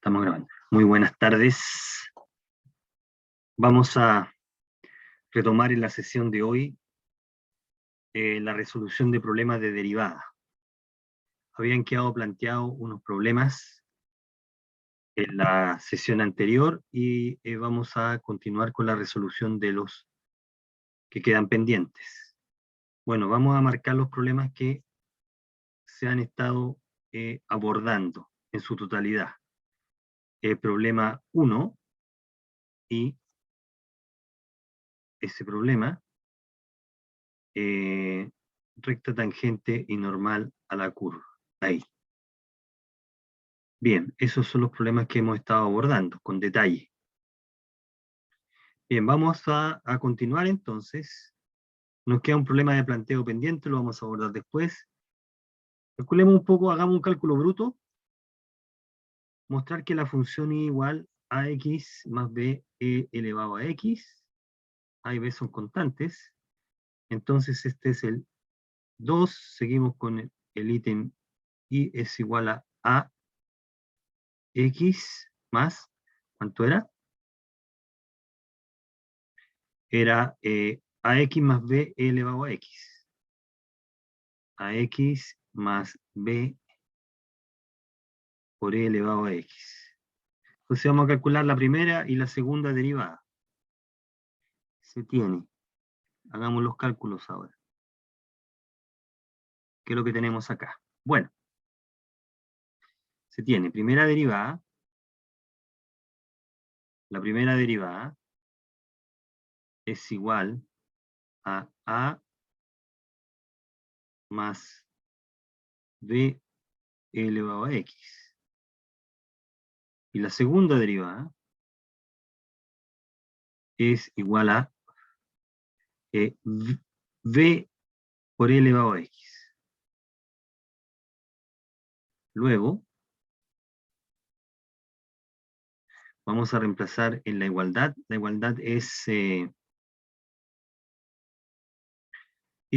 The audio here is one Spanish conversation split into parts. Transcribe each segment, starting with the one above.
Estamos grabando. Muy buenas tardes. Vamos a retomar en la sesión de hoy la resolución de problemas de derivada. Habían quedado planteados unos problemas en la sesión anterior y vamos a continuar con la resolución de los que quedan pendientes. Bueno, vamos a marcar los problemas que se han estado abordando en su totalidad. El problema 1 y ese problema recta tangente y normal a la curva. Ahí. Bien, esos son los problemas que hemos estado abordando con detalle. Bien, vamos a continuar entonces. Nos queda un problema de planteo pendiente, lo vamos a abordar después. Calculemos un poco, hagamos un cálculo bruto. Mostrar que la función y igual a x más b elevado a x. A y b son constantes. Entonces este es el 2. Seguimos con el ítem y es igual a x más, ¿cuánto era? Era ax más b elevado a x. Ax más b por e elevado a x. Entonces vamos a calcular la primera y la segunda derivada. Se tiene. Hagamos los cálculos ahora. ¿Qué es lo que tenemos acá? Bueno, se tiene primera derivada. La primera derivada es igual a más b elevado a x. Y la segunda derivada es igual a v por e elevado a x. Luego, vamos a reemplazar en la igualdad. La igualdad es y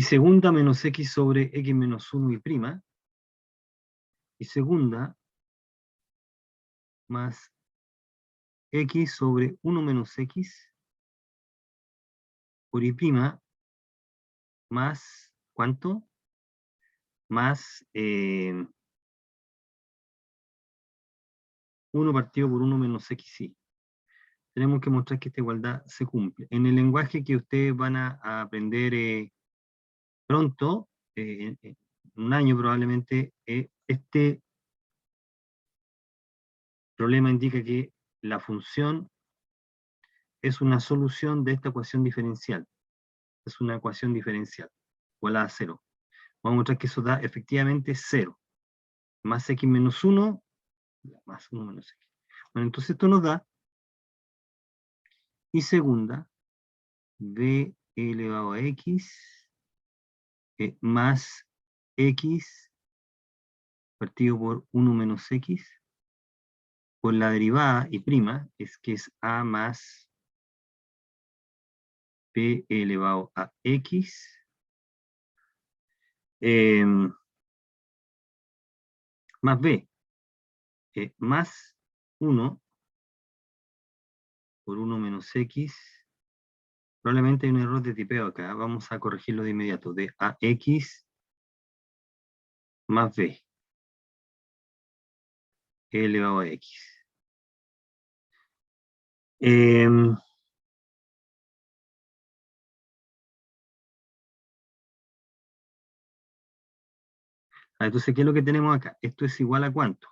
segunda menos x sobre x menos 1 y prima. Y segunda más x sobre 1 menos x por y prima más, ¿cuánto? Más 1 partido por 1 menos xy. Tenemos que mostrar que esta igualdad se cumple. En el lenguaje que ustedes van a aprender pronto, en un año probablemente, este problema indica que la función es una solución de esta ecuación diferencial. Es una ecuación diferencial, igual a 0. Vamos a mostrar que eso da efectivamente 0. Más x menos 1, más 1 menos x. Bueno, entonces esto nos da y segunda, b elevado a x más x partido por 1 menos x por la derivada y prima, es que es a más b elevado a x más b más 1 por 1 menos x. Probablemente hay un error de tipeo acá, vamos a corregirlo de inmediato, de ax más b elevado a x. Entonces, ¿qué es lo que tenemos acá? Esto es igual a ¿cuánto?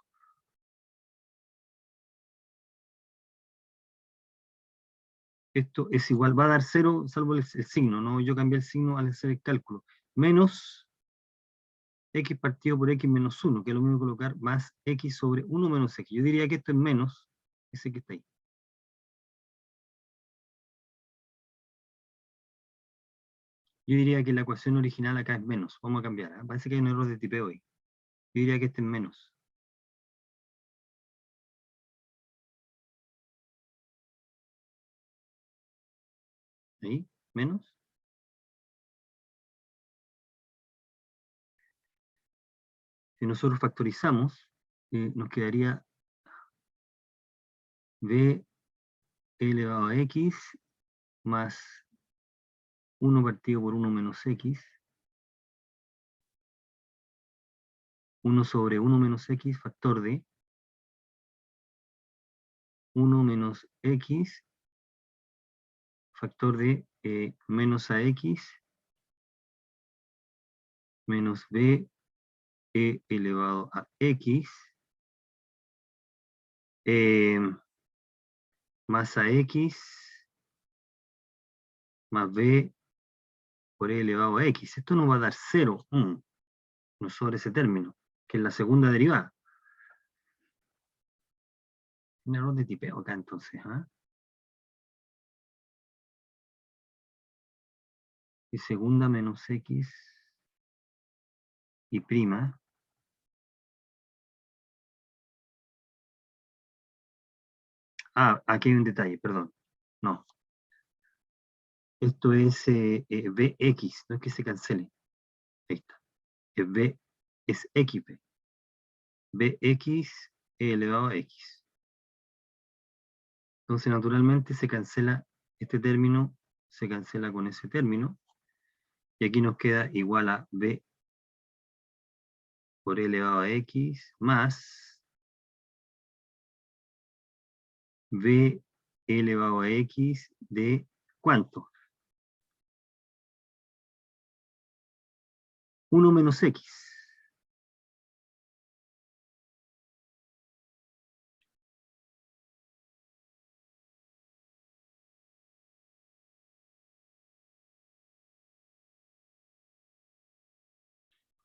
Esto es igual, va a dar 0, salvo el signo, ¿no? Yo cambié el signo al hacer el cálculo. Menos x partido por x menos 1, que es lo mismo que colocar más x sobre 1 menos x. Yo diría que esto es menos ese que está ahí. Yo diría que la ecuación original acá es menos. Vamos a cambiar. Parece que hay un error de tipeo ahí. Yo diría que este es menos. Ahí, menos. Si nosotros factorizamos, nos quedaría b elevado a x más 1 partido por 1 menos x, 1 sobre 1 menos x, factor de 1 menos x, factor de menos ax, menos b elevado a x, más ax, más b por e elevado a x. Esto nos va a dar 0, no sobre ese término, que es la segunda derivada. Un error de tipeo acá entonces. Y segunda menos x y prima. Aquí hay un detalle, perdón. No. Esto es bx, no es que se cancele. Ahí está. B es xp. Bx elevado a x. Entonces, naturalmente, se cancela este término, se cancela con ese término, y aquí nos queda igual a b por elevado a x más b elevado a x de ¿cuánto? 1 menos x.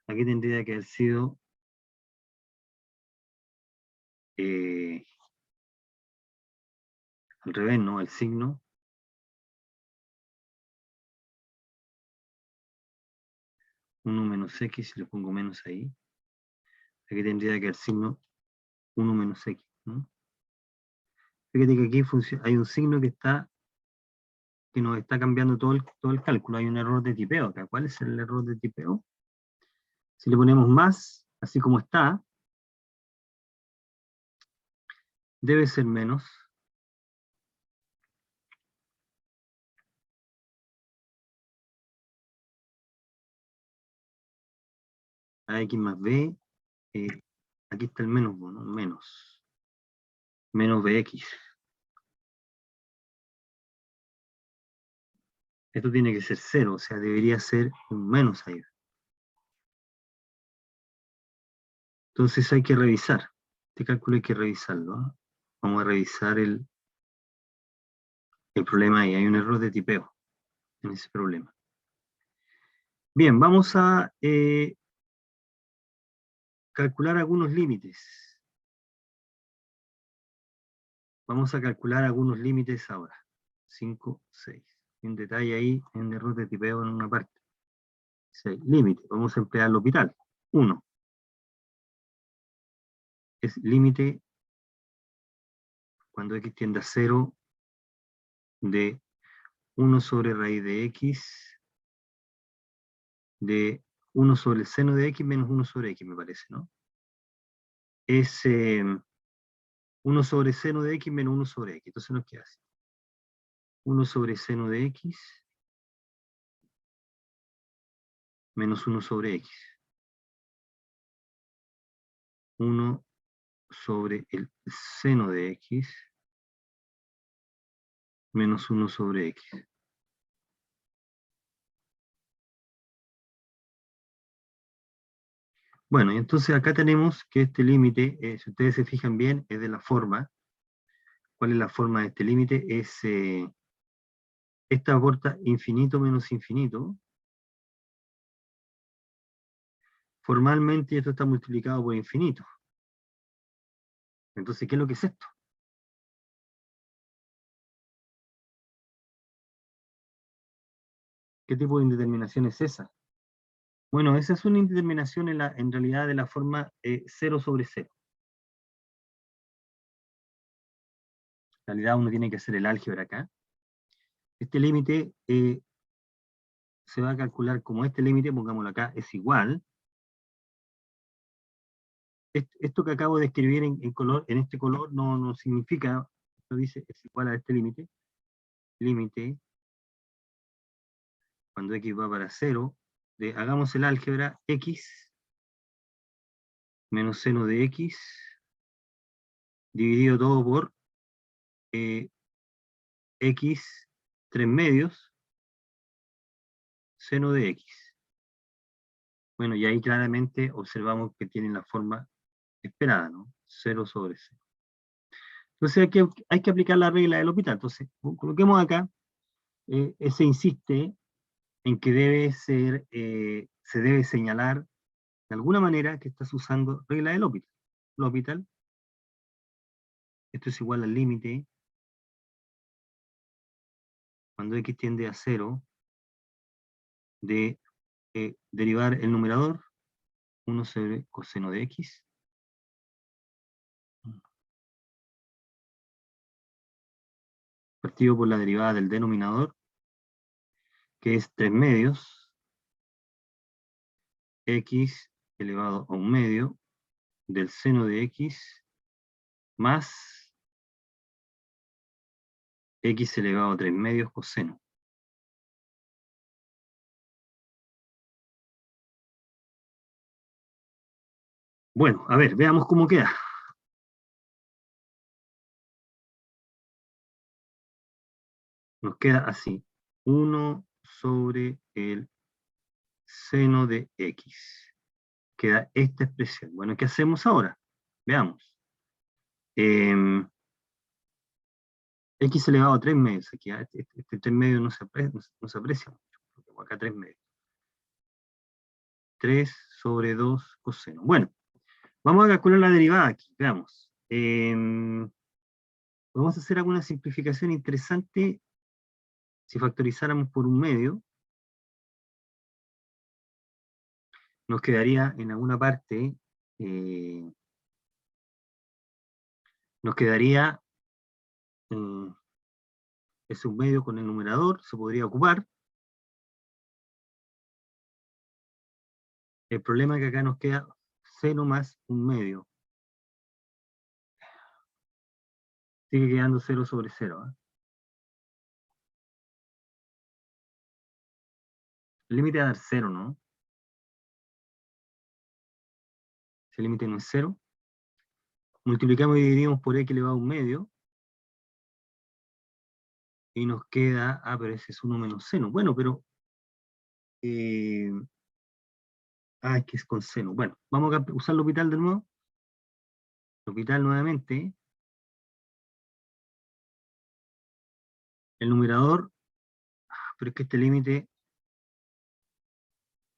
Aquí tendría que haber sido al revés, ¿no? El signo. 1 menos x, si le pongo menos ahí. Aquí tendría que haber signo 1 menos x, ¿no? Fíjate que aquí hay un signo que nos está cambiando todo el cálculo. Hay un error de tipeo acá. ¿Cuál es el error de tipeo? Si le ponemos más, así como está, debe ser menos. AX más B, aquí está el menos, bueno, menos BX. Esto tiene que ser 0, o sea, debería ser un menos ahí. Entonces hay que revisar. Este cálculo hay que revisarlo. Vamos a revisar el problema ahí. Hay un error de tipeo en ese problema. Bien, vamos a calcular algunos límites. Vamos a calcular algunos límites ahora. 5, 6. Un detalle ahí, un error de tipeo en una parte. 6. Límite. Vamos a emplear el hospital. 1. Es límite cuando x tiende a 0 de 1 sobre raíz de x de 1 sobre el seno de x menos 1 sobre x, me parece, ¿no? Es 1 sobre seno de x menos 1 sobre x. Entonces nos queda así. 1 sobre seno de x menos 1 sobre x. 1 sobre el seno de x menos 1 sobre x. Bueno, y entonces acá tenemos que este límite, si ustedes se fijan bien, es de la forma. ¿Cuál es la forma de este límite? Es esta aporta infinito menos infinito. Formalmente esto está multiplicado por infinito. Entonces, ¿qué es lo que es esto? ¿Qué tipo de indeterminación es esa? Bueno, esa es una indeterminación en realidad de la forma 0 sobre 0. En realidad uno tiene que hacer el álgebra acá. Este límite se va a calcular como este límite, pongámoslo acá, es igual. Esto que acabo de escribir en color, en este color no significa lo dice, es igual a este límite. Límite, cuando x va para 0, hagamos el álgebra, x menos seno de x, dividido todo por x 3 medios, seno de x. Bueno, y ahí claramente observamos que tienen la forma esperada, ¿no? 0 sobre 0. Entonces hay que aplicar la regla del hospital. Entonces, coloquemos acá, se insiste en que se debe señalar de alguna manera que estás usando regla del hospital. L'Hopital, esto es igual al límite, cuando x tiende a 0, de derivar el numerador, 1 sobre coseno de x, partido por la derivada del denominador, que es 3 medios, x elevado a 1 medio, del seno de x, más x elevado a 3 medios coseno. Bueno, a ver, veamos cómo queda. Nos queda así, 1 sobre el seno de x. Queda esta expresión. Bueno, ¿qué hacemos ahora? Veamos. X elevado a 3 medios. Aquí, este 3 medios no se aprecia mucho. Porque acá 3 medios. 3 sobre 2 coseno. Bueno, vamos a calcular la derivada aquí. Veamos. Vamos a hacer alguna simplificación interesante. Si factorizáramos por 1 medio, nos quedaría en alguna parte, nos quedaría ese 1 medio con el numerador, se podría ocupar. El problema es que acá nos queda seno más 1 medio. Sigue quedando 0 sobre 0. ¿Eh? El límite va a dar 0, ¿no? Si el límite no es 0, multiplicamos y dividimos por x elevado a 1 medio, y nos queda, pero ese es 1 menos seno. Bueno, pero, es que es con seno. Bueno, vamos a usar el L'Hopital de nuevo. L'Hopital nuevamente. El numerador, pero es que este límite,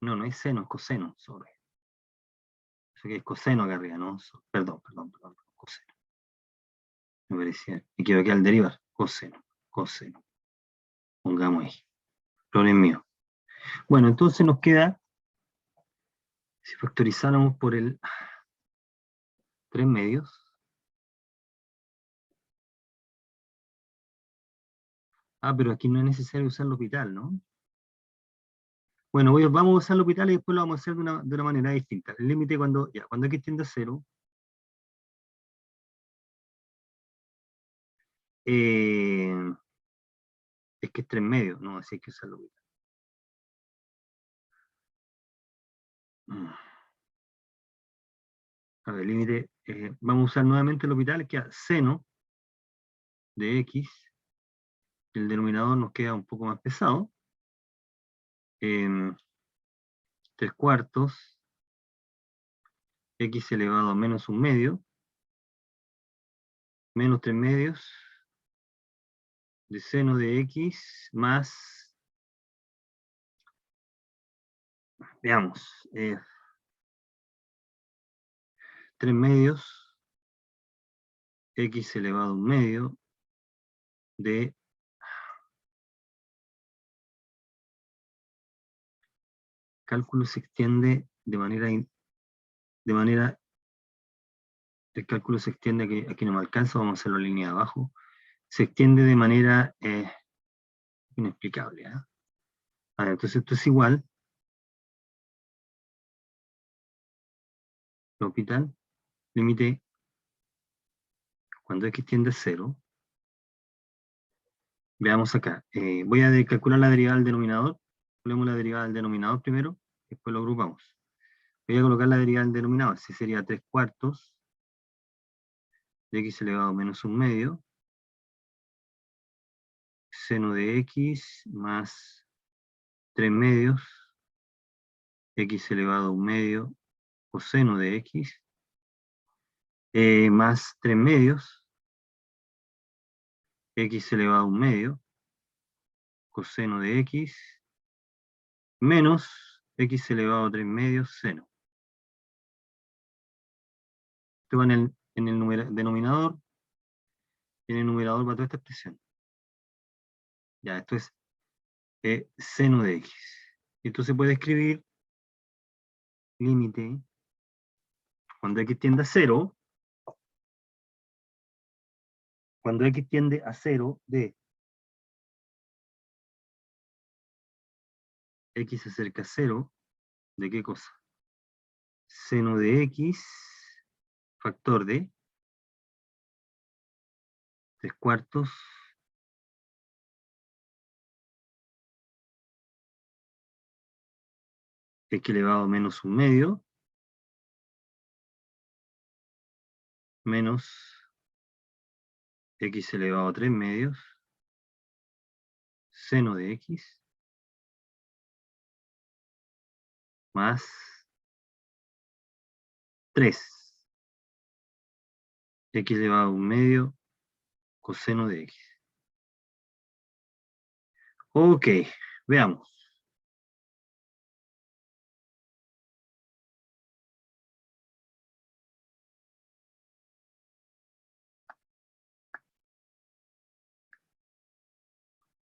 no es seno, es coseno sobre. Eso que es coseno acá arriba, ¿no? Perdón, coseno. Me parecía, me equivoqué al derivar. Coseno. Pongamos ahí. Error mío. Bueno, entonces nos queda, si factorizáramos por el 3 medios, pero aquí no es necesario usar el L'Hopital, ¿no? Bueno, vamos a usar el L'Hopital y después lo vamos a hacer de una manera distinta. El límite cuando x tiende a 0, es que es 3 medios, no, así hay que usar el L'Hopital. A ver, el límite, vamos a usar nuevamente el L'Hopital, que es seno de x, el denominador nos queda un poco más pesado, 3 cuartos, x elevado a menos 1 medio, menos 3 medios, de seno de x, más, veamos, 3 medios, x elevado a 1 medio, de cálculo se extiende de manera, el cálculo se extiende, aquí no me alcanza, vamos a hacerlo en línea de abajo, se extiende de manera inexplicable. Entonces esto es igual, L'Hopital, límite, cuando x tiende a 0, Veamos acá. Voy a calcular la derivada del denominador. Calculemos la derivada del denominador primero, después lo agrupamos. Voy a colocar la derivada del denominador. Así sería 3/4 de x elevado a menos 1/2 seno de x más 3/2 x elevado a 1/2 coseno de x más 3/2 x elevado a 1/2 coseno de x menos x elevado a 3/2 seno. Esto va en el denominador, y en el numerador va toda esta expresión. Ya, esto es seno de x. Esto se puede escribir límite cuando x tiende a 0, cuando x tiende a 0 de x se acerca a 0, ¿de qué cosa? Seno de x, factor de 3/4 x elevado a menos 1/2 menos x elevado a 3/2 seno de x más 3 x elevado a 1/2 coseno de x. Ok, veamos.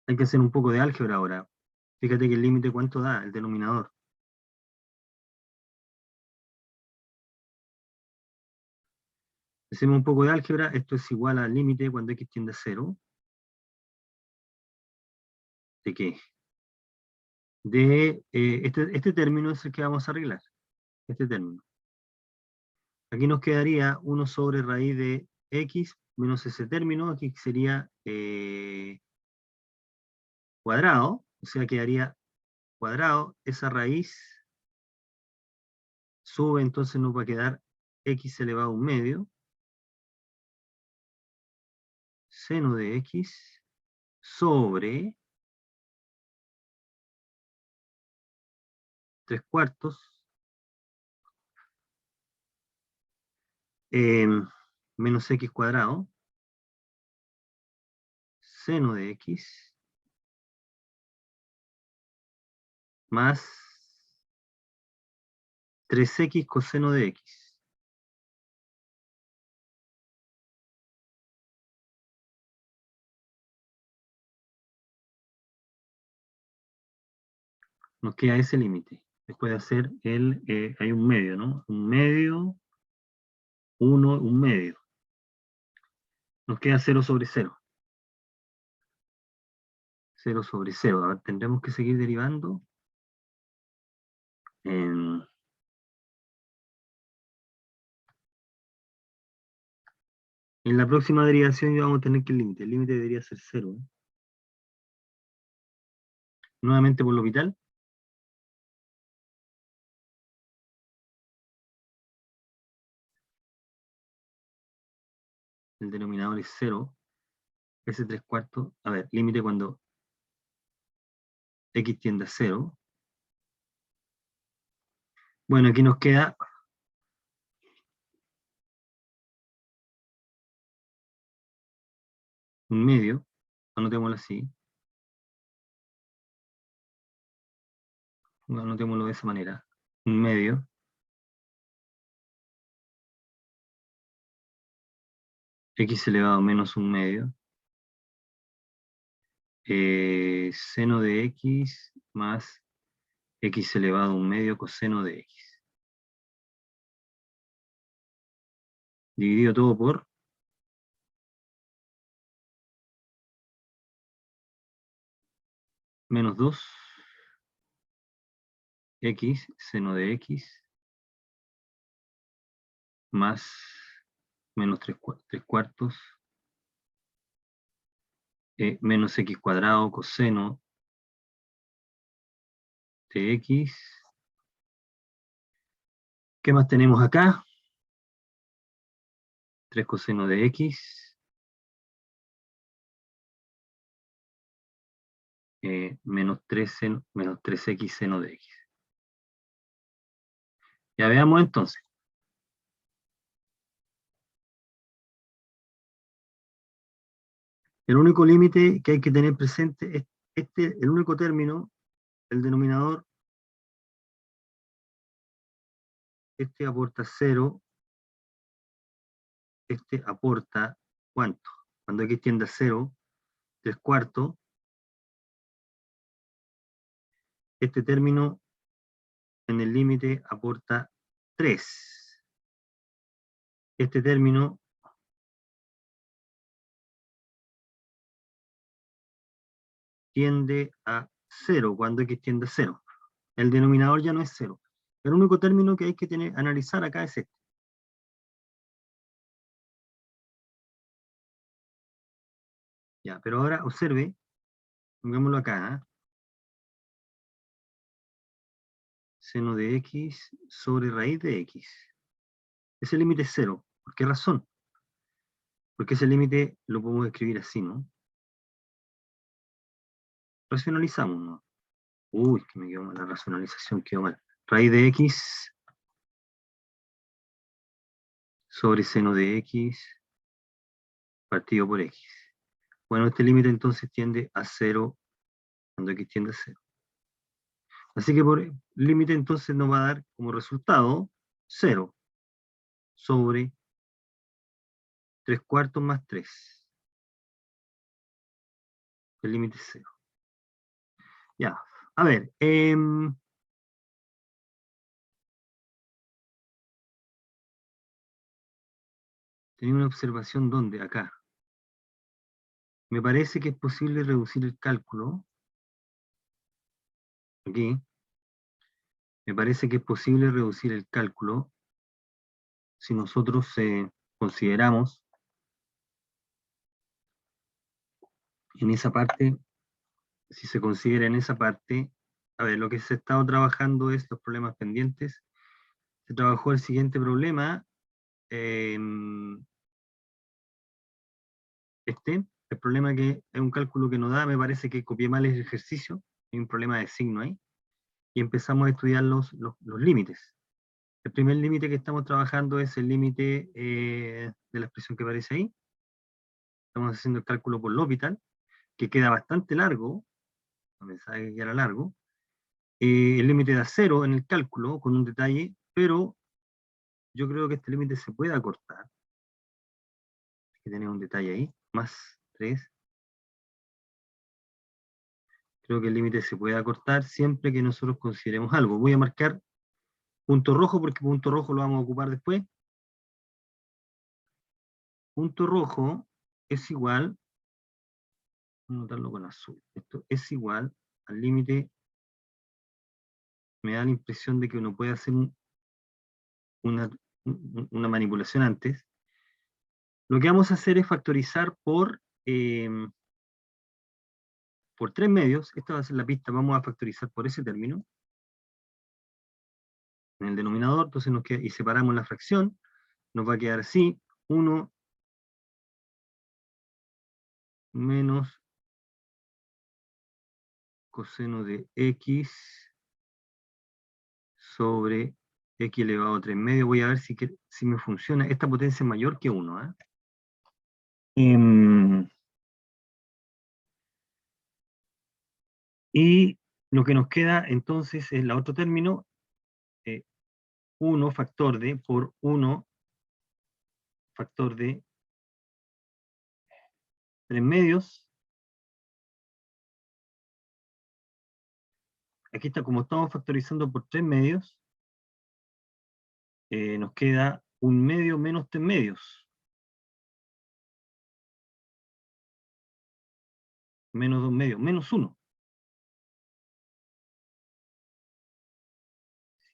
Hay que hacer un poco de álgebra ahora. Fíjate que el límite cuánto da, el denominador. Hacemos un poco de álgebra, esto es igual al límite cuando x tiende a 0. ¿De qué? De este término es el que vamos a arreglar. Este término. Aquí nos quedaría 1 sobre raíz de x menos ese término, aquí sería cuadrado, o sea, quedaría cuadrado, esa raíz sube, entonces nos va a quedar x elevado a 1/2 seno de x sobre 3/4 menos x cuadrado seno de x más 3x coseno de x. Nos queda ese límite. Después de hacer hay un medio, ¿no? Un medio, 1, un medio. Nos queda 0 sobre 0. 0 sobre 0. A ver, tendremos que seguir derivando. En la próxima derivación ya vamos a tener que el límite debería ser 0. Nuevamente por lo vital. El denominador es 0. Ese 3/4. A ver, límite cuando x tiende a 0. Bueno, aquí nos queda un medio. Anotémoslo así. Anotémoslo de esa manera. Un medio. X elevado a menos un medio. Seno de x más x elevado a un medio coseno de x. Dividido todo por menos 2 x seno de x más menos 3/4 menos x cuadrado coseno de x. ¿Qué más tenemos acá? 3 coseno de x. Menos 3x seno de x. Ya veamos entonces. El único límite que hay que tener presente es el único término, el denominador, este aporta 0, este aporta, ¿cuánto? Cuando x tiende a 0, 3/4, este término en el límite aporta 3. Este término tiende a 0 cuando x tiende a 0. El denominador ya no es 0. El único término que hay que analizar acá es este. Ya, pero ahora observe, pongámoslo acá, ¿eh? Seno de x sobre raíz de x. Ese límite es 0. ¿Por qué razón? Porque ese límite lo podemos escribir así, ¿no? Racionalizamos, ¿no? Uy, que me quedó mal, la racionalización quedó mal. Raíz de x sobre seno de x partido por x. Bueno, este límite entonces tiende a 0 cuando x tiende a 0. Así que por límite entonces nos va a dar como resultado 0 sobre 3/4 más 3. El límite es 0. Ya, a ver, tenía una observación donde, acá. Me parece que es posible reducir el cálculo. Aquí. Me parece que es posible reducir el cálculo si nosotros consideramos en esa parte, si se considera en esa parte, a ver, lo que se ha estado trabajando es los problemas pendientes. Se trabajó el siguiente problema, el problema que es un cálculo que no da, me parece que copié mal el ejercicio, hay un problema de signo ahí, y empezamos a estudiar los límites. El primer límite que estamos trabajando es el límite de la expresión que aparece ahí. Estamos haciendo el cálculo por L'Hopital, que queda bastante largo, no pensaba que era largo. El límite da 0 en el cálculo, con un detalle, pero yo creo que este límite se puede acortar. Hay que tener un detalle ahí, más 3. Creo que el límite se puede acortar siempre que nosotros consideremos algo. Voy a marcar punto rojo porque punto rojo lo vamos a ocupar después. Punto rojo es igual, voy a anotarlo con azul, esto es igual al límite, me da la impresión de que uno puede hacer una manipulación antes. Lo que vamos a hacer es factorizar por 3 medios, esta va a ser la pista, vamos a factorizar por ese término, en el denominador, entonces nos queda, y separamos la fracción, nos va a quedar así, 1 menos coseno de x sobre x elevado a 3 medios. Voy a ver si me funciona. Esta potencia es mayor que 1. ¿Eh? Y lo que nos queda entonces es el otro término, 1 factor de por 1 factor de 3 medios. Aquí está, como estamos factorizando por 3 medios, nos queda 1 medio menos 3 medios. Menos 2 medios, menos 1.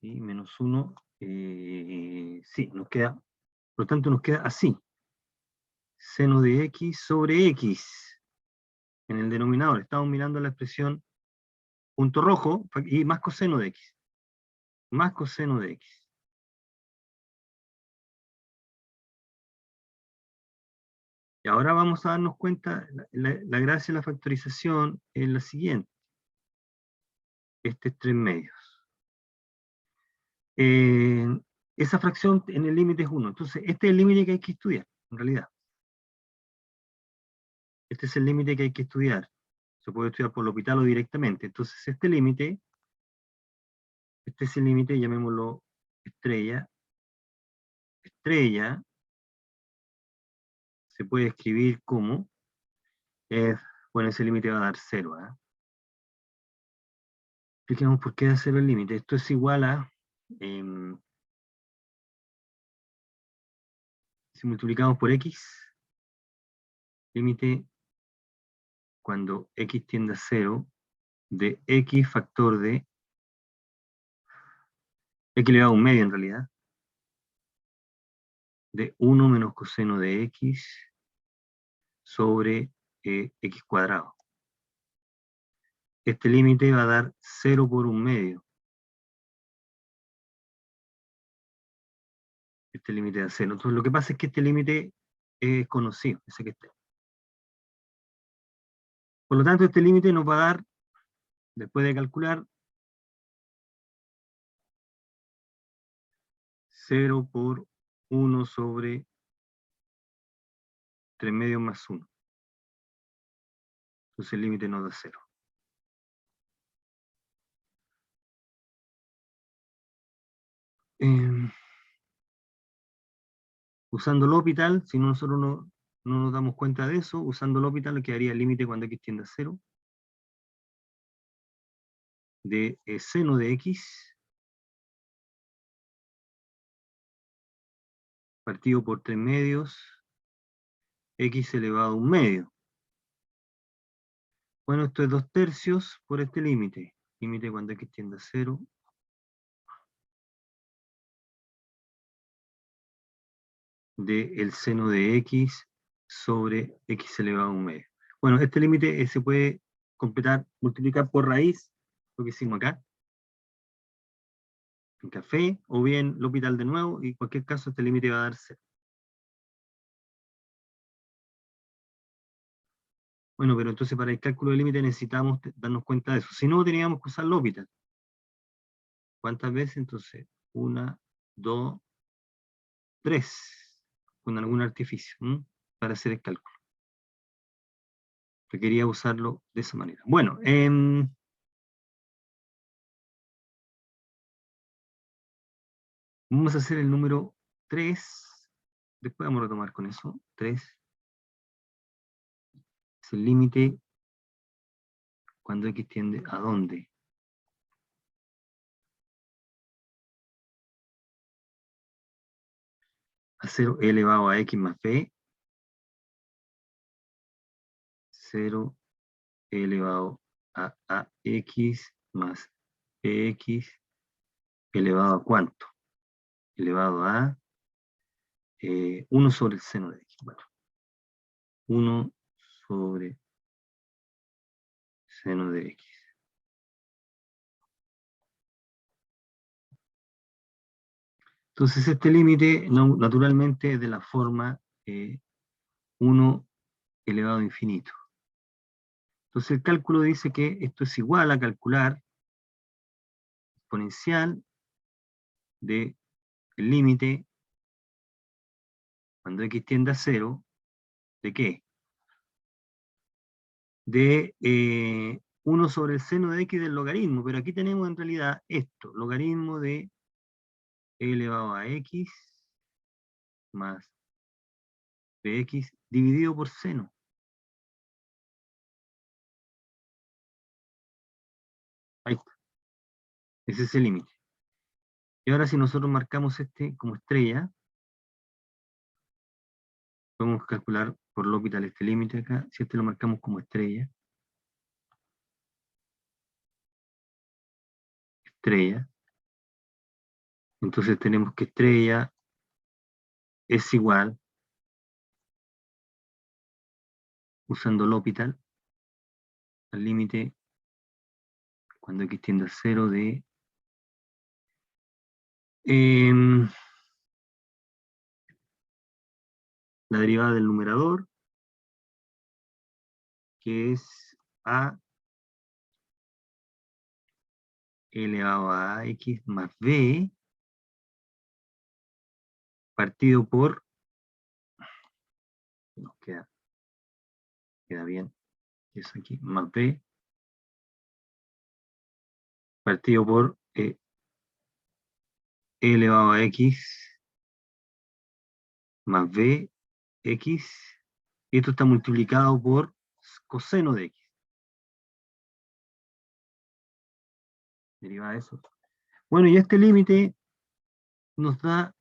¿Sí? Menos 1. Sí, nos queda, por lo tanto nos queda así. Seno de x sobre x. en el denominador. Estamos mirando la expresión punto rojo y más coseno de x. Más coseno de x. Y ahora vamos a darnos cuenta, la gracia de la factorización es la siguiente. Este es 3 medios. Esa fracción en el límite es 1. Entonces, este es el límite que hay que estudiar, en realidad. Este es el límite que hay que estudiar. Se puede estudiar por L'Hopital o directamente. Entonces, este límite, este es el límite, llamémoslo estrella. Estrella se puede escribir como, bueno, ese límite va a dar 0. Expliquemos por qué da 0 el límite. Esto es igual a, si multiplicamos por x, límite cuando x tiende a 0, de x factor de x elevado a un medio en realidad, de 1 menos coseno de x sobre x cuadrado. Este límite va a dar 0 por un medio. Este límite da 0. Entonces lo que pasa es que este límite es conocido, ese que está. Por lo tanto, este límite nos va a dar, después de calcular, 0 por 1 sobre 3 medios más 1. Entonces el límite nos da 0. Usando L'Hopital, si nosotros no nos damos cuenta de eso, usando L'Hopital le quedaría el límite cuando x tiende a 0 de seno de x partido por 3 medios x elevado a un medio. Bueno, esto es 2 tercios por este límite. Límite cuando x tiende a 0 de el seno de x sobre x elevado a un medio. Bueno, este límite se puede completar, multiplicar por raíz, lo que hicimos acá, en café, o bien L'Hopital de nuevo, y en cualquier caso este límite va a dar 0. Bueno, pero entonces para el cálculo del límite necesitamos darnos cuenta de eso. Si no, teníamos que usar L'Hopital. ¿Cuántas veces? Entonces, 1, 2, 3, con algún artificio, para hacer el cálculo. Requería usarlo de esa manera. Bueno, vamos a hacer el número 3. Después vamos a retomar con eso. 3 es el límite cuando x tiende a dónde. A 0 elevado a x más b. 0 elevado a x más bx elevado a ¿cuánto? Elevado a 1 sobre el seno de x. Bueno, 1 sobre seno de x. Entonces este límite naturalmente es de la forma 1 elevado a infinito. Entonces el cálculo dice que esto es igual a calcular exponencial de el límite cuando x tiende a 0, ¿de qué? De 1 sobre el seno de x del logaritmo, pero aquí tenemos en realidad esto, logaritmo de e elevado a x más bx dividido por seno. Ahí está. Ese es el límite. Y ahora si nosotros marcamos este como estrella, podemos calcular por L'Hopital este límite acá, si este lo marcamos como estrella, entonces tenemos que estrella es igual, usando L'Hopital, al límite cuando x tiende a 0 de la derivada del numerador, que es a elevado a x más b, partido por, nos queda bien, eso aquí, más b, partido por e elevado a x más b, x, y esto está multiplicado por coseno de x. Derivada de eso. Bueno, y este límite nos da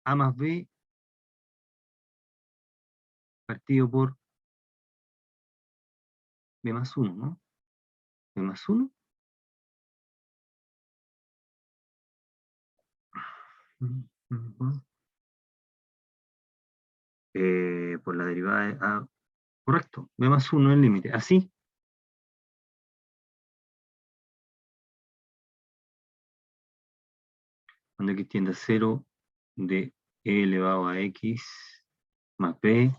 a más b partido por b más 1, ¿no? B más 1. Por la derivada de a, correcto, b más 1 es el límite. Así, cuando x tiende a 0 de e elevado a x más b,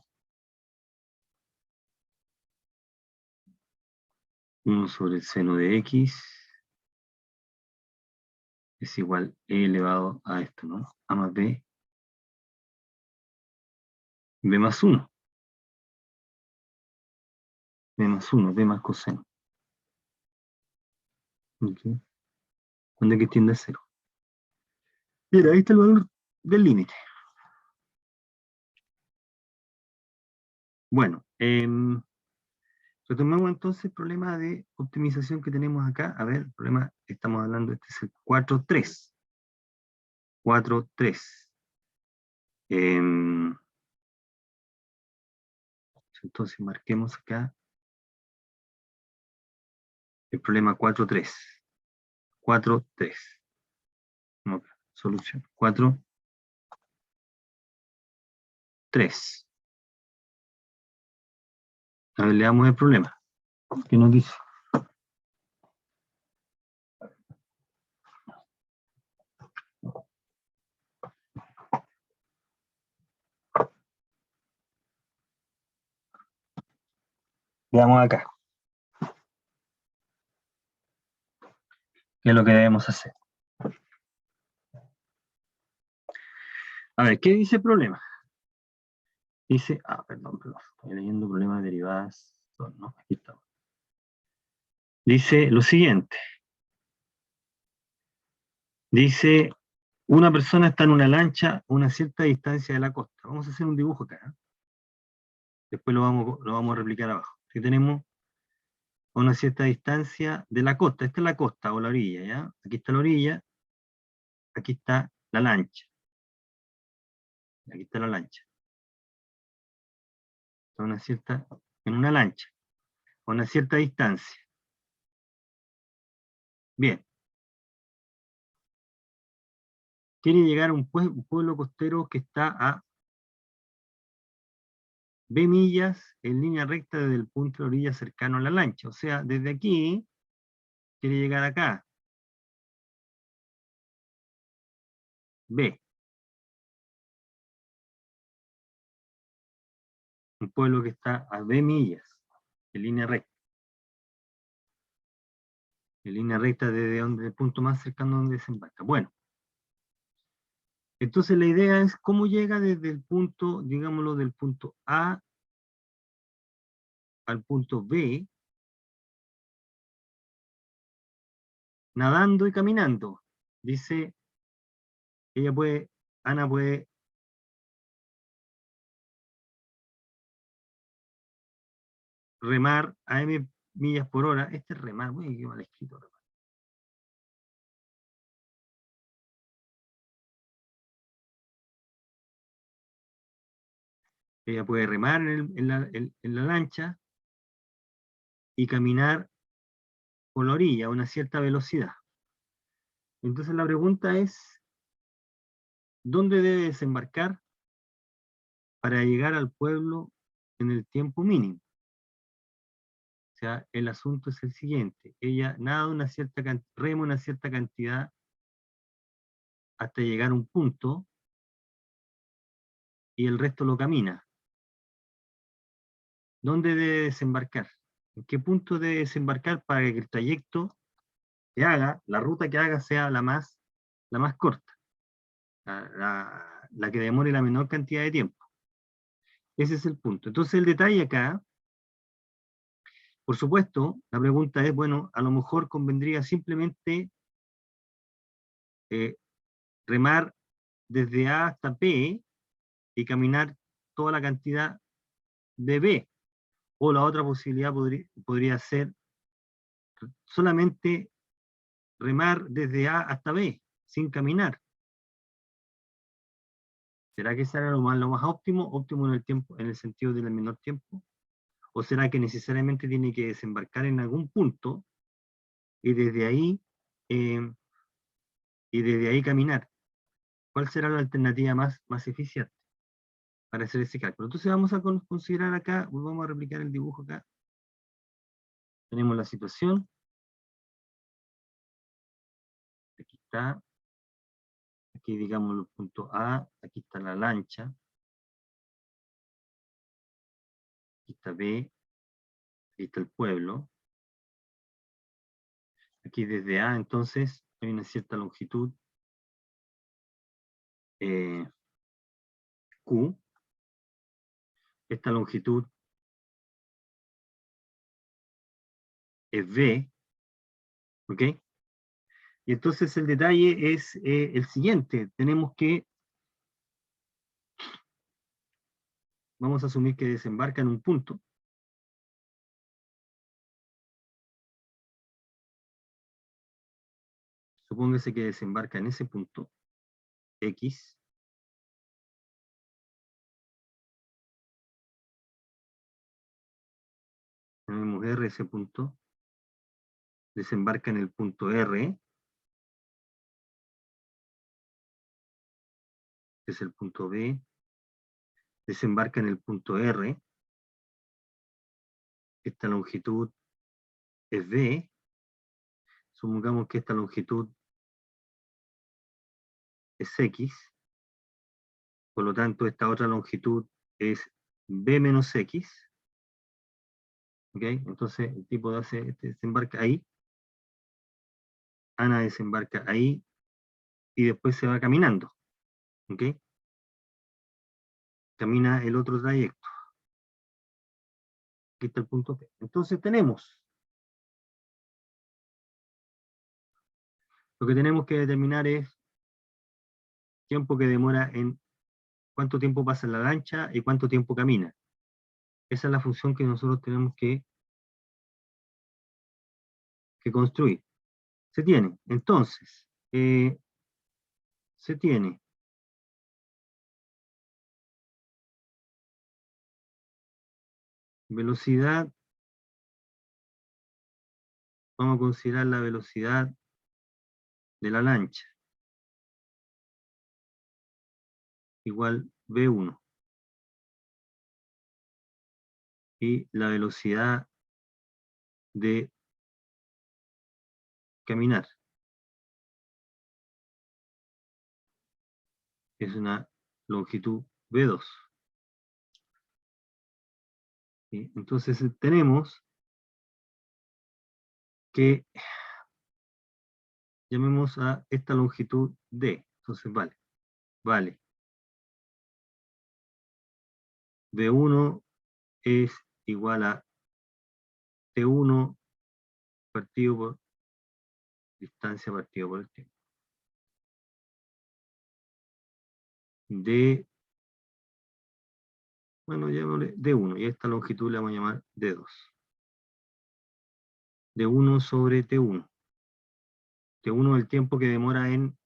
1 sobre el seno de x es igual e elevado a esto, ¿no? A más b, b más 1. B más 1, b más coseno. Okay. Cuando x tiende a 0. Mira, ahí está el valor del límite. Bueno, retomemos entonces el problema de optimización que tenemos acá. A ver, el problema que estamos hablando, este es el 4.3. 4.3. Entonces marquemos acá el problema 4.3. 4.3. Solución. 4.3. A ver, leamos el problema. ¿Qué nos dice? Veamos acá. ¿Qué es lo que debemos hacer? A ver, ¿qué dice el problema? Dice, perdón, estoy leyendo problemas de derivadas. No, aquí está. Dice lo siguiente. Dice, una persona está en una lancha a una cierta distancia de la costa. Vamos a hacer un dibujo acá. ¿Eh? Después lo vamos a replicar abajo. Aquí tenemos a una cierta distancia de la costa. Esta es la costa o la orilla, ¿ya? Aquí está la orilla, aquí está la lancha. Aquí está la lancha. En una lancha, a una cierta distancia. Bien. Quiere llegar a un pueblo costero que está a B millas en línea recta desde el punto de orilla cercano a la lancha. O sea, desde aquí quiere llegar acá. B. Un pueblo que está a B millas en línea recta. En línea recta desde el punto más cercano donde desembarca. Bueno. Entonces la idea es cómo llega desde el punto, digámoslo, del punto A al punto B, nadando y caminando. Dice, Ana puede remar a M millas por hora. Este es remar, uy, qué mal escrito. Remar. Ella puede remar en la lancha y caminar por la orilla a una cierta velocidad. Entonces la pregunta es, ¿dónde debe desembarcar para llegar al pueblo en el tiempo mínimo? O sea, el asunto es el siguiente. Ella nada una cierta rema una cierta cantidad hasta llegar a un punto y el resto lo camina. ¿Dónde debe desembarcar? ¿En qué punto debe desembarcar para que el trayecto que haga, la ruta que haga sea la más corta? La que demore la menor cantidad de tiempo. Ese es el punto. Entonces el detalle acá, por supuesto, la pregunta es, bueno, a lo mejor convendría simplemente remar desde A hasta P y caminar toda la cantidad de B. O la otra posibilidad podría ser solamente remar desde A hasta B, sin caminar. ¿Será que será lo más óptimo? ¿Óptimo en el tiempo, en el sentido del menor tiempo? ¿O será que necesariamente tiene que desembarcar en algún punto y desde ahí, eh, caminar? ¿Cuál será la alternativa más eficiente para hacer ese cálculo? Entonces vamos a considerar acá, vamos a replicar el dibujo acá. Tenemos la situación. Aquí está. Aquí digamos el punto A. Aquí está la lancha. Aquí está B. Aquí está el pueblo. Aquí desde A entonces hay una cierta longitud Q. Esta longitud es V. ¿Ok? Y entonces el detalle es el siguiente. Tenemos que, vamos a asumir que desembarca en un punto. Supóngase que desembarca en ese punto, X. Tenemos R, ese punto. Desembarca en el punto R. Que es el punto B. Desembarca en el punto R. Esta longitud es B. Supongamos que esta longitud es X. Por lo tanto, esta otra longitud es B menos X. ¿Ok? Entonces, el tipo desembarca ahí. Ana desembarca ahí y después se va caminando. ¿Ok? Camina el otro trayecto. Aquí está el punto P. Entonces tenemos, lo que tenemos que determinar es tiempo que demora en cuánto tiempo pasa en la lancha y cuánto tiempo camina. Esa es la función que nosotros tenemos que construir. Se tiene, entonces, se tiene velocidad, vamos a considerar la velocidad de la lancha, igual V1. Y la velocidad de caminar es una longitud V2. ¿Sí? Entonces tenemos que llamemos a esta longitud D. Entonces vale. V1 es igual a T1 partido por distancia partido por el tiempo. Bueno, llamémosle D1, y a esta longitud le vamos a llamar D2. D1 sobre T1. T1 es el tiempo que demora en,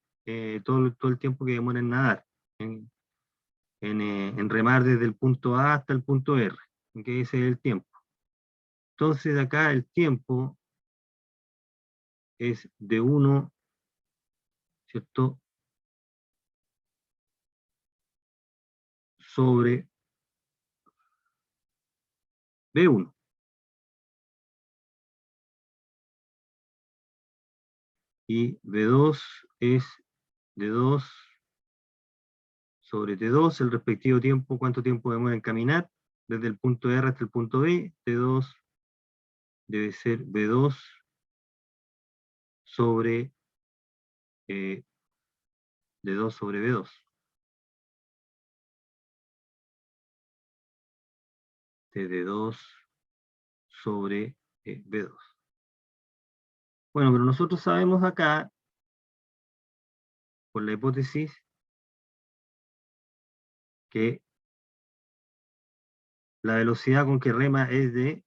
todo el tiempo que demora en nadar, en remar desde el punto A hasta el punto R, que ese es el tiempo. Entonces acá el tiempo es D1, ¿cierto? Sobre B1. y B2 es D2 sobre T2, el respectivo tiempo, cuánto tiempo demora en caminar, desde el punto R hasta el punto B, T2 debe ser B2 sobre D2 sobre B2. TD2 sobre B2. Bueno, pero nosotros sabemos acá, por la hipótesis, que la velocidad con que rema es de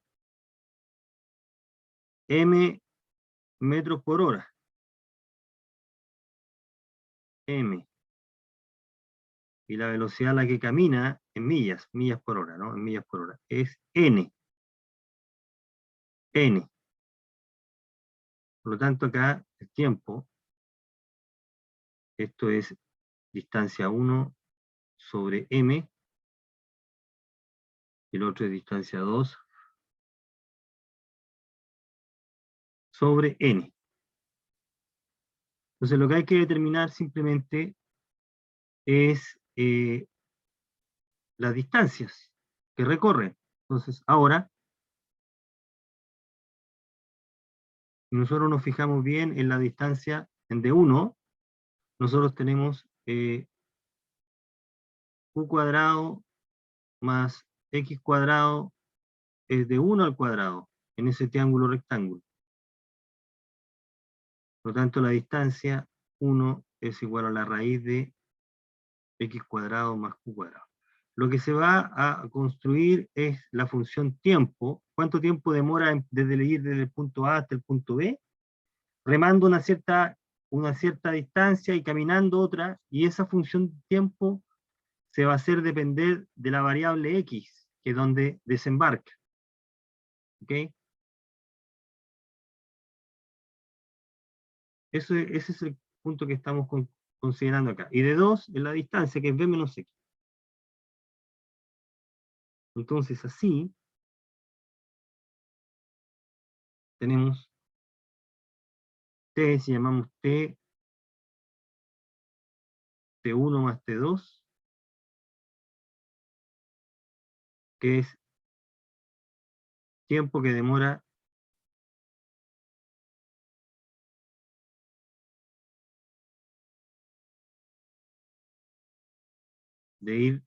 m metros por hora. M. Y la velocidad a la que camina en millas por hora, ¿no? En millas por hora. Es n. N. Por lo tanto, acá el tiempo, esto es distancia 1 sobre m, y el otro es distancia 2 sobre n. Entonces lo que hay que determinar simplemente es las distancias que recorren. Entonces ahora, nosotros nos fijamos bien en la distancia en D1, nosotros tenemos Q cuadrado más X cuadrado es de 1 al cuadrado, en ese triángulo rectángulo. Por lo tanto, la distancia 1 es igual a la raíz de X cuadrado más Q cuadrado. Lo que se va a construir es la función tiempo. ¿Cuánto tiempo demora desde ir desde el punto A hasta el punto B? Remando una cierta distancia y caminando otra, y esa función tiempo se va a hacer depender de la variable X, que es donde desembarca. ¿Ok? Ese es el punto que estamos considerando acá. Y de 2 es la distancia, que es B menos X. Entonces así tenemos T, si llamamos T, T1 más T2, que es tiempo que demora de ir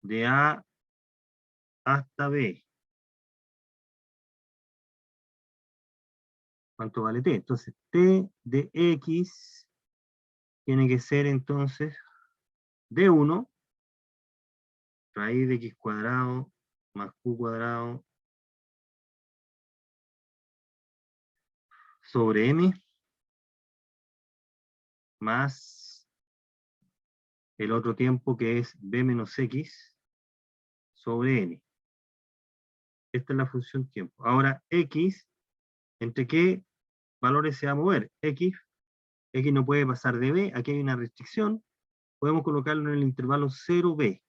de A hasta B. ¿Cuánto vale T? Entonces T de X tiene que ser entonces D1 raíz de X cuadrado más Q cuadrado sobre M más el otro tiempo que es B menos X sobre N. Esta es la función tiempo. Ahora X, ¿entre qué valores se va a mover? X no puede pasar de B, aquí hay una restricción, podemos colocarlo en el intervalo 0B,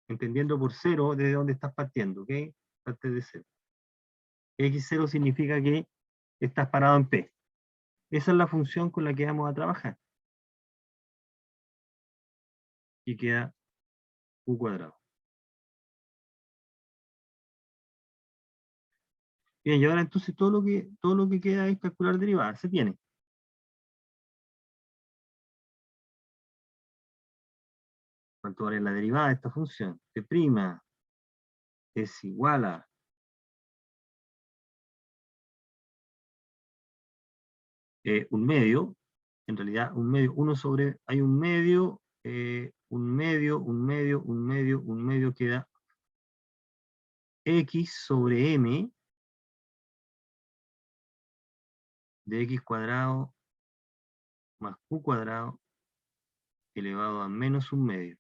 entendiendo por 0 desde dónde estás partiendo, ¿ok? Parte de 0. X0 significa que estás parado en P. Esa es la función con la que vamos a trabajar. Y queda Q cuadrado. Bien, y ahora entonces todo lo que queda es calcular derivadas. Se tiene. ¿Cuánto vale la derivada de esta función? T' es igual a un medio, en realidad un medio, hay un medio, un medio queda X sobre M de X cuadrado más Q cuadrado elevado a menos un medio.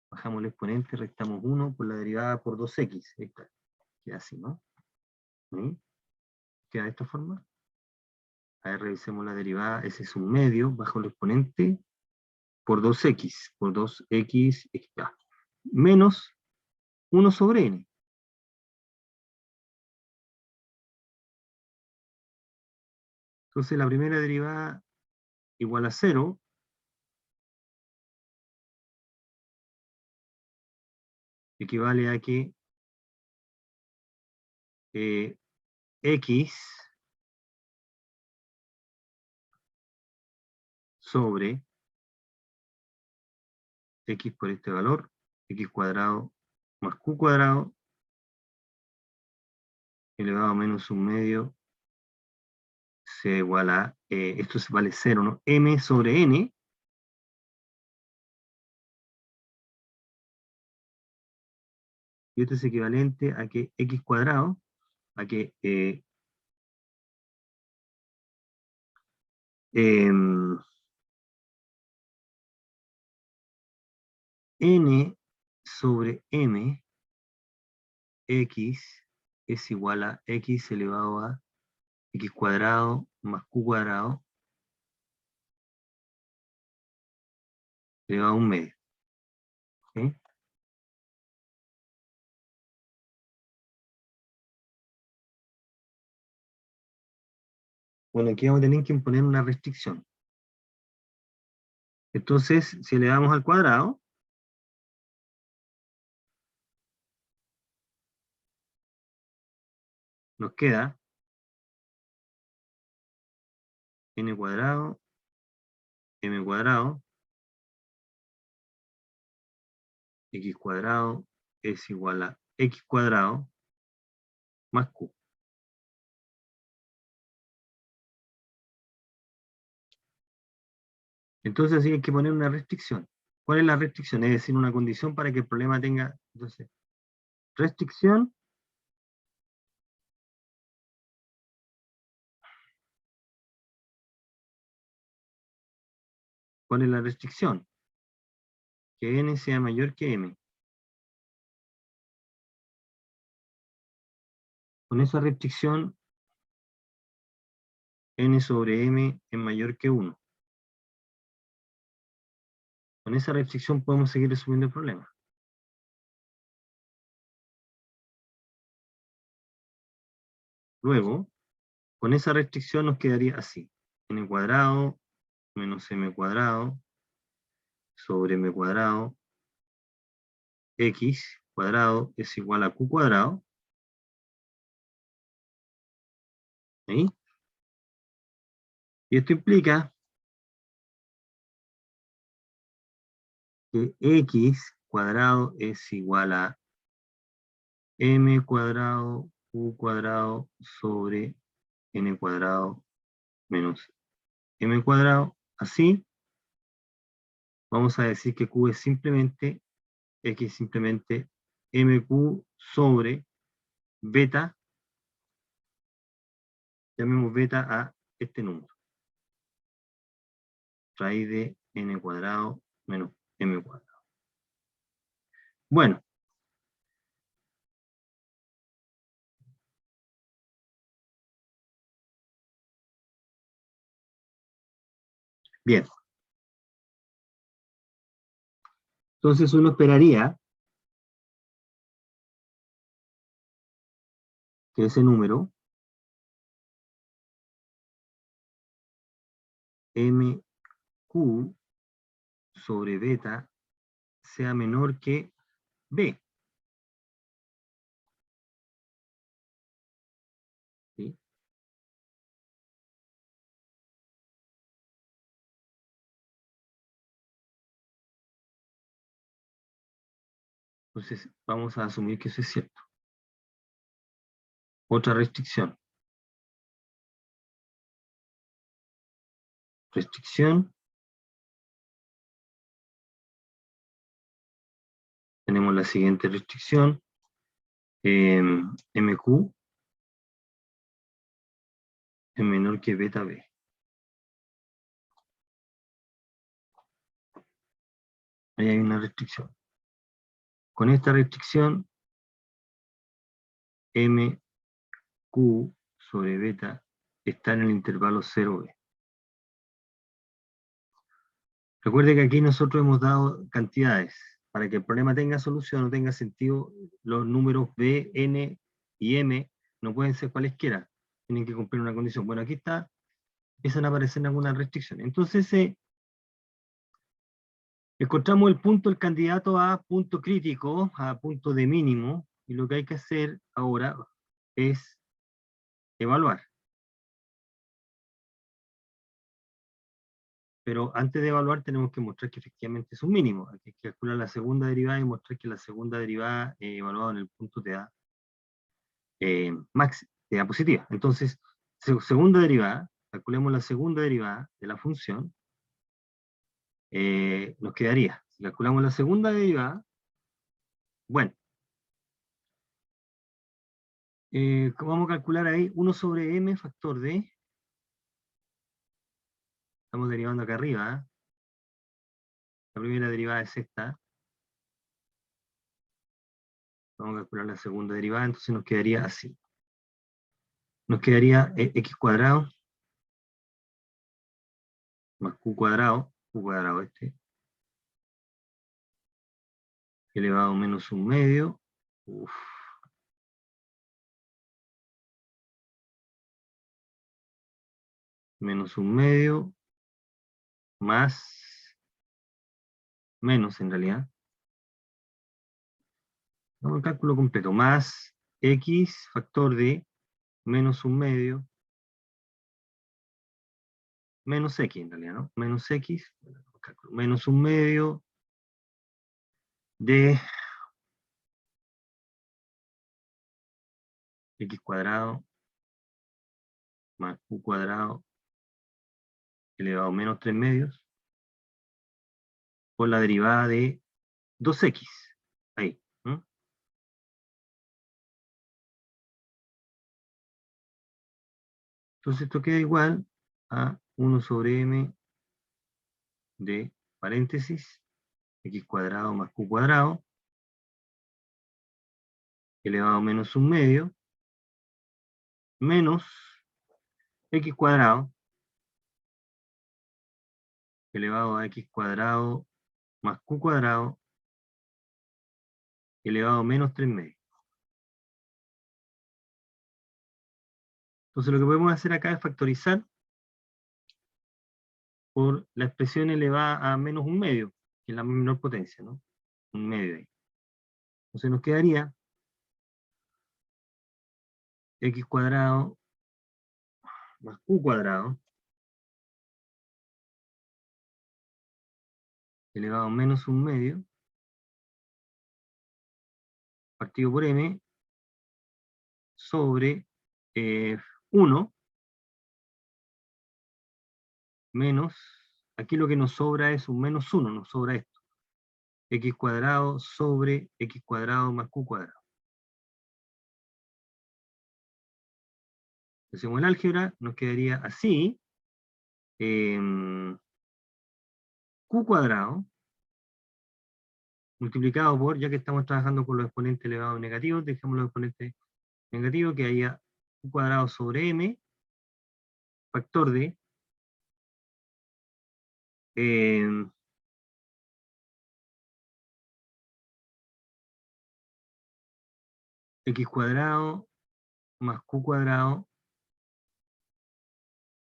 Bajamos el exponente, restamos 1 por la derivada por 2x. Queda así, ¿no? ¿Sí? Queda de esta forma. A ver, revisemos la derivada. Ese es un medio, bajo el exponente, por 2x. Por 2x está. Menos 1 sobre n. Entonces la primera derivada igual a 0, equivale a que x sobre x por este valor, x cuadrado más q cuadrado, elevado a menos un medio, sea igual a, esto vale 0, ¿no? M sobre n, y esto es equivalente a que x cuadrado, a que n sobre m, x es igual a x elevado a x cuadrado más q cuadrado elevado a un medio. ¿Okay? Bueno, aquí vamos a tener que imponer una restricción. Entonces, si le damos al cuadrado, nos queda n cuadrado, m cuadrado, x cuadrado es igual a x cuadrado más q. Entonces sí hay que poner una restricción. ¿Cuál es la restricción? Es decir, una condición para que el problema tenga, entonces, restricción, ¿cuál es la restricción? Que n sea mayor que m. Con esa restricción, n sobre m es mayor que 1. Con esa restricción podemos seguir resolviendo el problema. Luego, con esa restricción nos quedaría así. N cuadrado menos m cuadrado sobre m cuadrado x cuadrado es igual a q cuadrado. ¿Sí? Y esto implica que x cuadrado es igual a m cuadrado q cuadrado sobre n cuadrado menos m cuadrado. Así, vamos a decir que q es simplemente, x simplemente mq sobre beta, llamemos beta a este número, raíz de n cuadrado menos m cuadrado. Bueno, bien. Entonces uno esperaría que ese número, mq sobre beta, sea menor que b. ¿Sí? Entonces vamos a asumir que eso es cierto. Otra restricción. Restricción. Tenemos la siguiente restricción. MQ es menor que beta B. Ahí hay una restricción. Con esta restricción, MQ sobre beta está en el intervalo 0B. Recuerde que aquí nosotros hemos dado cantidades. Para que el problema tenga solución, no tenga sentido, los números B, N y M no pueden ser cualesquiera. Tienen que cumplir una condición. Bueno, aquí está empiezan a aparecer algunas restricciones. Entonces, encontramos el punto, el candidato a punto crítico, a punto de mínimo, y lo que hay que hacer ahora es evaluar. Pero antes de evaluar tenemos que mostrar que efectivamente es un mínimo. Hay que calcular la segunda derivada y mostrar que la segunda derivada evaluada en el punto te da te da positiva. Entonces, segunda derivada, calculemos la segunda derivada de la función, nos quedaría, si calculamos la segunda derivada, bueno, vamos a calcular ahí 1 sobre m factor de, estamos derivando acá arriba, la primera derivada es esta, vamos a calcular la segunda derivada, entonces nos quedaría así. Nos quedaría x cuadrado más q cuadrado elevado a menos un medio, menos un medio, más, menos en realidad, no, el cálculo completo, más x factor de menos un medio, menos x en realidad, ¿no? Menos x, menos un medio de x cuadrado más q cuadrado elevado a menos 3 medios por la derivada de 2x. Ahí. ¿No? Entonces esto queda igual a 1 sobre m de paréntesis x cuadrado más q cuadrado elevado a menos un medio menos x cuadrado elevado a x cuadrado más q cuadrado elevado a menos 3 medios. Entonces lo que podemos hacer acá es factorizar por la expresión elevada a menos un medio, que es la menor potencia, ¿no? Un medio ahí. Entonces nos quedaría x cuadrado más q cuadrado elevado a menos un medio partido por m sobre 1 menos, aquí lo que nos sobra es un menos 1, nos sobra esto, x cuadrado sobre x cuadrado más q cuadrado. Hacemos el álgebra, nos quedaría así, q cuadrado multiplicado por, ya que estamos trabajando con los exponentes elevados negativos, dejemos los exponentes negativos, que haya q cuadrado sobre m, factor de x cuadrado más q cuadrado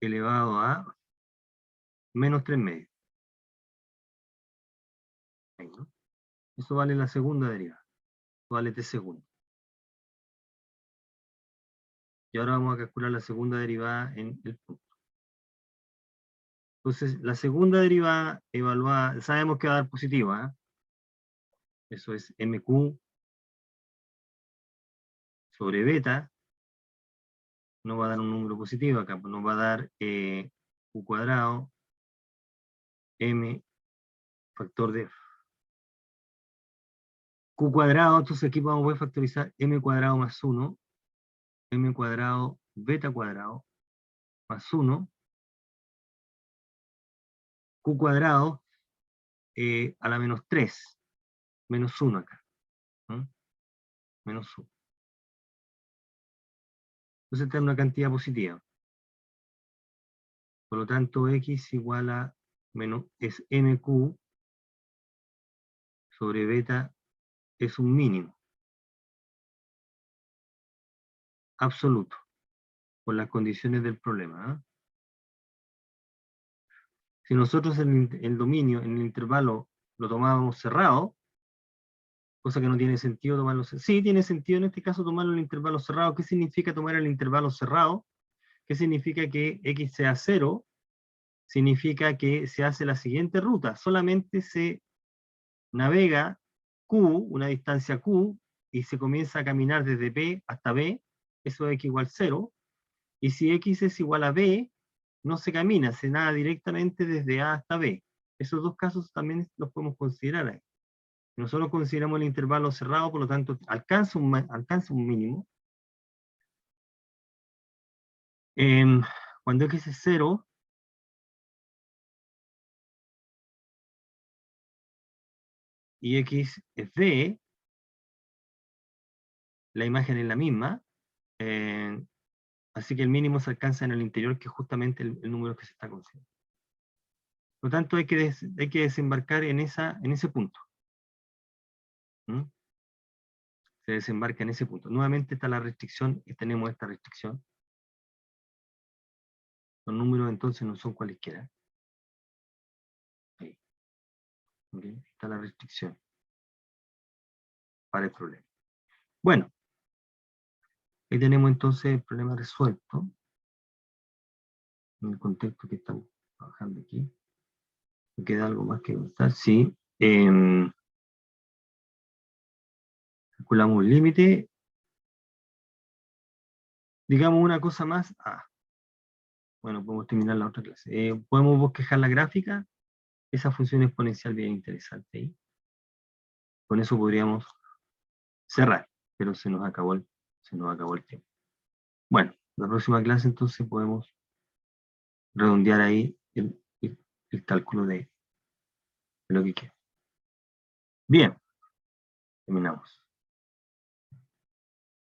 elevado a menos 3 medios. Ahí, ¿no? Eso vale la segunda derivada, vale t segundo. Y ahora vamos a calcular la segunda derivada en el punto. Entonces, la segunda derivada evaluada, sabemos que va a dar positiva, ¿eh? Eso es mq sobre beta, no va a dar un número positivo acá, pues nos va a dar q cuadrado, m factor de q cuadrado, entonces aquí vamos a poder factorizar m cuadrado más 1, m cuadrado beta cuadrado más 1, q cuadrado a la menos 3, menos 1 acá, ¿no? Menos 1. Entonces esta es una cantidad positiva. Por lo tanto, x igual a menos, es mq sobre beta es un mínimo absoluto por las condiciones del problema, ¿eh? Si nosotros el dominio en el intervalo lo tomábamos cerrado, cosa que no tiene sentido tomarlo cerrado. Sí, tiene sentido en este caso tomarlo en el intervalo cerrado. ¿Qué significa tomar el intervalo cerrado? ¿Qué significa que x sea 0? Significa que se hace la siguiente ruta. Solamente se navega Q, una distancia Q, y se comienza a caminar desde P hasta B, eso es x igual 0. Y si x es igual a B, no se camina, se nada directamente desde A hasta B. Esos dos casos también los podemos considerar ahí. Nosotros consideramos el intervalo cerrado, por lo tanto, alcanza un mínimo. Cuando x es 0, y x es b, la imagen es la misma, así que el mínimo se alcanza en el interior, que es justamente el número que se está considerando. Por lo tanto, hay que desembarcar en ese punto. ¿Mm? Se desembarca en ese punto. Nuevamente está la restricción, y tenemos esta restricción. Los números entonces no son cualesquiera. Ahí. ¿Okay? Está la restricción para el problema. Bueno, ahí tenemos entonces el problema resuelto, en el contexto que estamos trabajando aquí. ¿Me queda algo más que contar? Sí. Calculamos un límite. Digamos una cosa más. Bueno, podemos terminar la otra clase. Podemos bosquejar la gráfica. Esa función exponencial bien interesante ahí. Con eso podríamos cerrar, pero se nos acabó el tiempo. Bueno, la próxima clase entonces podemos redondear ahí el cálculo de lo que queda. Bien, terminamos.